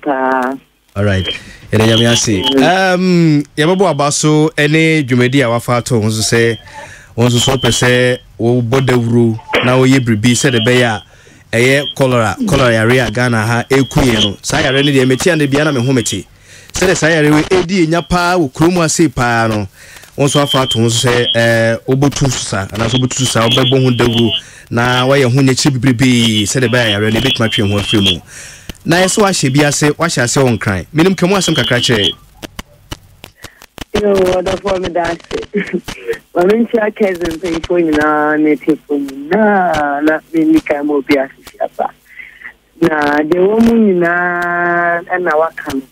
All right. Ene nyame ase. Yababo abaso ene dwumedi a wafa to honso se wonso so pese wo bodawuru na wo ye bribi se de be ya eye cholera yare a Ghana ha ekuye no. Sa yare ne de metia ne bia na me hometi. Se de sa yare we edi enya pa wo kromu ase pa no. Wonso afa to honso se obotu susa na so botu susa obebo hu dawuru na wa ye hu nyechi bribi se de be yare ne betma twe ho afremu. Na yeso wa shebia se wa sha se won kran minim kemu asem kakra kire yo wada for me that wa men cha kezen pe fo na netifo na me ka mo bia siapa na de wo mu na na wakan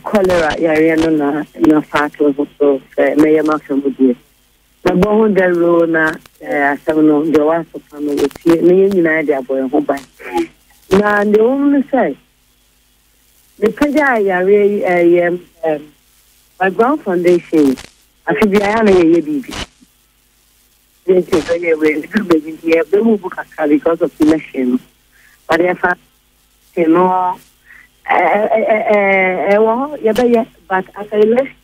cholera yare no na fato so me ya ma fo mu na bo ho de ro na asem no de wa so pa no tie me nyina de aboy ho ban na the woman say the paja yare my ground foundation afibia ye bibi they say we baby here be move because of election but if you know but as I left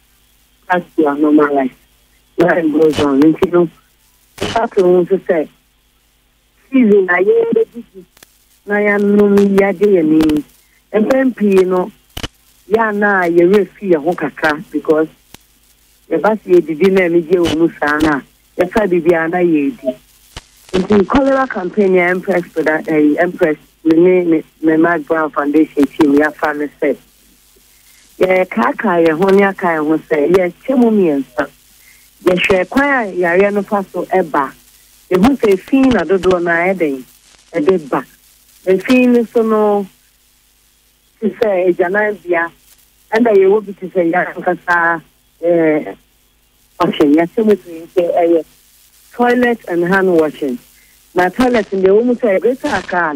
as you are normalized nothing goes on and you know that's what to say season I na ya no ya de ni empempi no ya na ye refi ho kaka because the bas ye didi na mi je omu sana ya fa bibia na ye di in cholera campaign ya Empress for that Empress me my Brown Foundation team ya fa me say ya kaka ye ho nya kai ho say ye chemu miensa ye hwe kwan ya re no fa so eba ye hu say fin na dodo na eden e de ba the thing sono to say Janabia and I will be to say Yankasa washing, yes, say toilet and hand washing. My toilet in the woman say Greater Accra,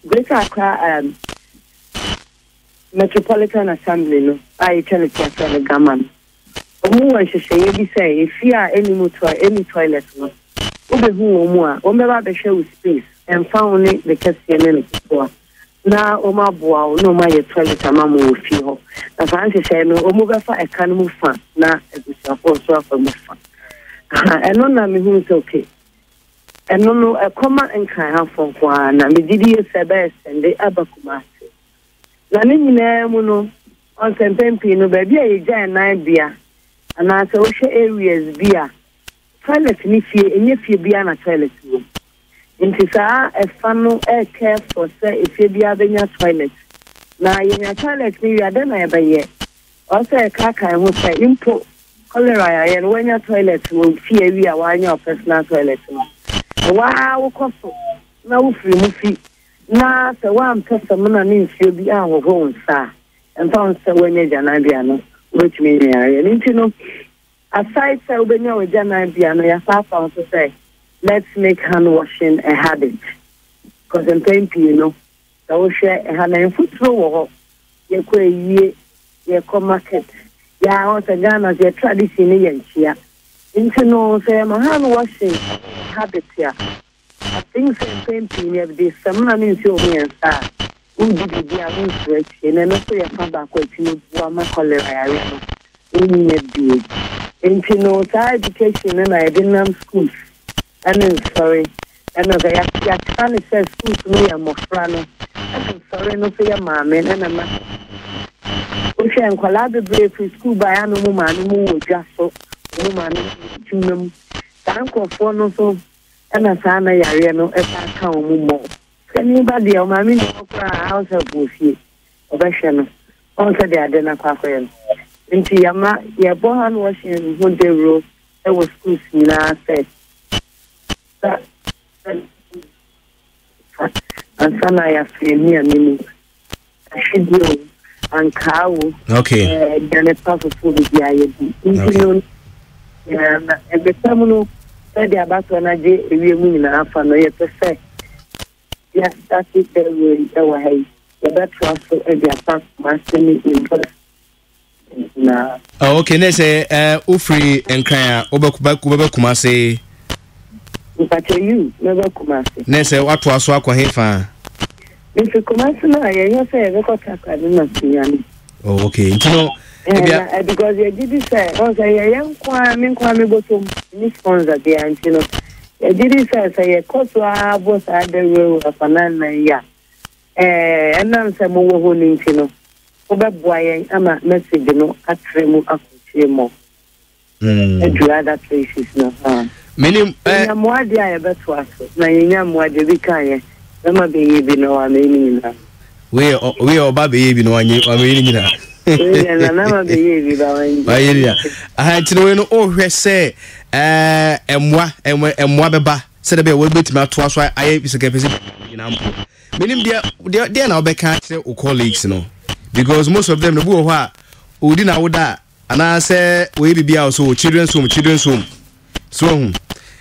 Greater Accra Metropolitan Assembly, no, I tell it to the government. Who I should say if you are any toilet, no. Who more, the show space and found it the question before. Now, Oma Boa, no my toilet, a mamma feel. The fancy say no, Omega for a can move fun. Now, it is a force of a move fun. And no, I mean, who's okay. And no, a comma and kind of for one, and the DD best and the Abakumasi. Nanin Muno on St. Pempino, baby, a giant 9 beer, and I social areas beer. Toilet ni fie bia na toilet room. Inti saa e fano e care for say if you bia benya toilet. Na yenya toilet ni ya na ya baye. Also e kaka e ho say impo cholera ya when your toilet room fie wi a wanya personal toilet no. Wa wo koso na wo firi mu fi. Na se wa mpesa mo na ni fie bia ho ho nsa. Enta se wenye Janabia no. Which mean ya. Inti no aside say Ubenya with Janabia, no, ya to say, let's make hand washing a habit. Because in Pempi, you know, I will share a hand and foot throw ye market. Ya want a Ghana, your tradition in here. Into no say, my hand washing habit here. I think in Pempi, you have this some means you and star. Who did the other stretch, and then also your father continue to my cholera area. In the into no education and I didn't schools. And I'm sorry. And as I can say school to me, I'm a friend. I'm sorry, no for your mammy, and I'm not. Okay, I'm collaborate with school by an woman who just so woman to them. Thank you for no so. And a son, I know if I come more. Anybody, or mammy, house of Buffy, Ovation, also the Adena Quaquarian. Into Yama, your bohan washing one day rule, there was school in our set. And son, I have me a minute. I should do and cow. Okay. Then a puff of food with the IAD. And the terminal said about when I did a real moon and a half and a perfect. Yes, that's it. There were hay. The better also a attack master in person. Na okay na say ofri enkran obakuba kuma say mpache you never kuma say na say watu aso akwa hefa If you come out now, you say the contract I didn't see any. Oh, okay. You know, because you did say, oh, say, young Kwame bottom, Miss Sponsor, dear, and you know, you did say, a cost was at the road of an yeah. And I'm some more holding, you know. Over boy, I'm a message, you know, at Tremo, up to more. And to other places, no. Many, I'm more dear, but was my young one, the Vicaya. I'm a baby, no, I mean, we are Baby, you know, I mean, I had to know, oh, we say, and what beba said a bit will be to my twice. I is a capacity. Meaning, dear, now back or colleagues, you know, because most of them, the who didn't know that, and I say, we be also children's home. So,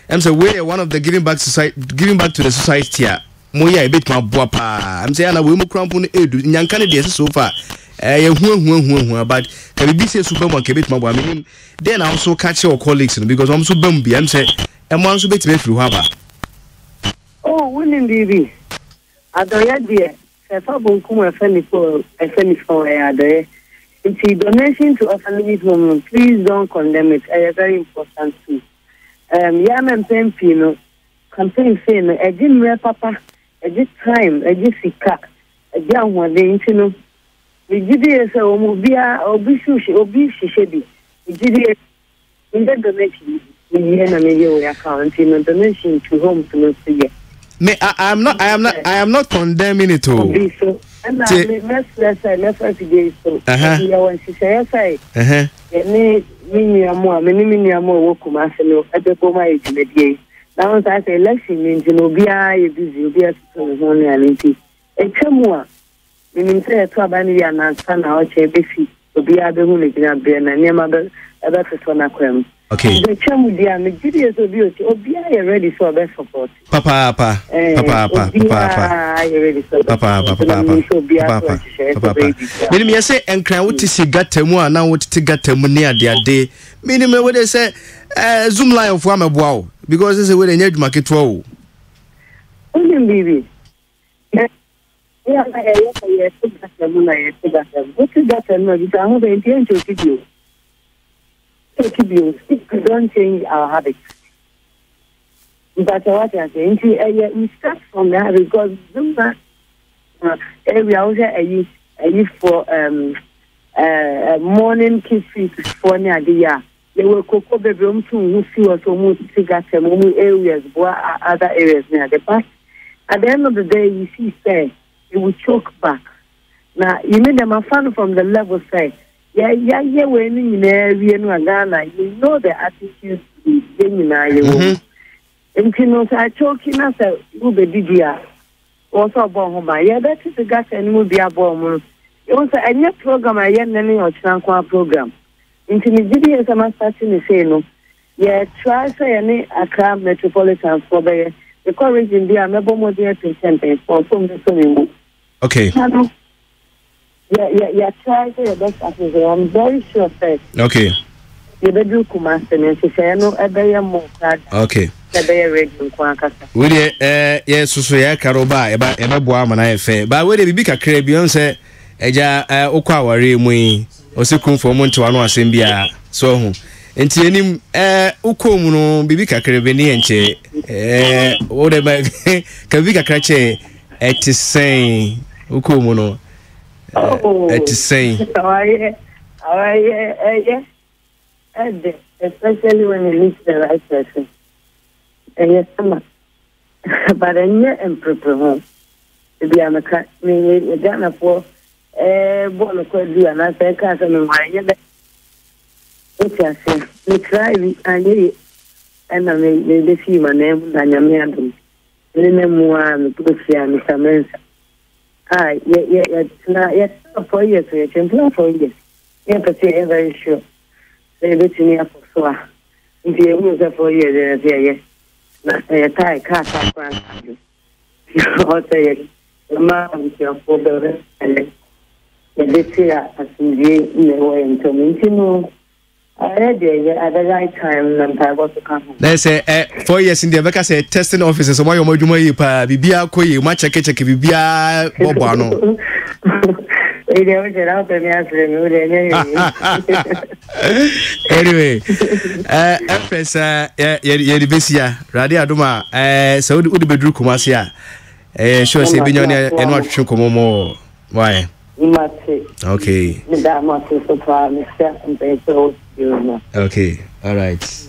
I'm so we are one of the giving back to the society here. Moya a bit my boapa. I'm saying I will more crump on edu. Young candidates so far. But can we be say supermarket bit my boy? Then I also catch your colleagues because I'm so bumpy. I'm saying, and one so bit me through harbor. Oh, winning baby. I don't yet dear. If I won't come a funny for a day. It's a donation to orphanage home. Please don't condemn it. It's very important too. Yam and Pempino campaign saying, I didn't wear papa. At this time, I just see cat. A young one, the intino. We did it so Mubia or Bishushi or Bishishebi. We did it in the donation. We had a account in a donation to home to no see. I am not condemning it all. And let's today so. When she says, I many more Wokumasino at the Poma age. Now, I say, election means you know, be a busy, only an empty. A chamua, meaning say a trabani and son out a busy, to be other who live in a brain and near mother, that's a son of creme. Okay. The chamu, dear, Nigeria of beauty, or be I ready for best support. Papa, When me say and cry what is got temu now what to get temu near their day. Minimum what they say Zoom line of one wow because this is where they need market row. Only baby. Yeah, what is that? I'm going to you. We don't change our habits. But what I'm saying, we start from there because we also use for morning kids for near the year. They will cocoa baby to who see us almost figure some areas, other areas near the past. At the end of the day, you see, say, it will choke back. Now, you need them a fan from the level, say, yeah, when in area, Ghana, you know the attitude is and you know, I choking us a Uber Didia. Also, bomb, yeah, that is the gas and will be a bomb. It was a new program, I had any or Chankwa program. Into the video, as I'm starting to say, no, yeah, try say any Accra metropolitan for the courage in the Amebo Modern Patient for some the okay. Yeah, try say the best officer. I'm very sure, sir. Okay. You better come and say, no, a very more. Okay. We yes, so ya karoba eba boa mana efe ba we dey bibika kra bi on say eja okwa ware mu yi o se kun for mu nto anu asem bia so ho enti enim ukom no bibika kra be ne enche o de ba ka bibika kra che etisen ukom no etisen especially when you meet the right person. Yes, but I never prepare home. To be a cat, me, Ghana for born could do, and I say, Cousin, and why you we try, and I may see my name, and I'm here. Name put here, Mr. Mensa. Yet, 4 years, we can 4 years. Yes, I'm very sure. They let me up for so. If you move 4 years, yes. A tie car, I'll say, the man with your father, and the year as in the way into me, At the right time, I was to come home. Let's say 4 years in the America say testing offices. So why you more you pa bibia koye ma check bibia bobo no. Anyway, Empress ye besia Rade Adoma so would be bedru Kumasi sure say bi nyone e no atwe komomo why okay. Okay, all right.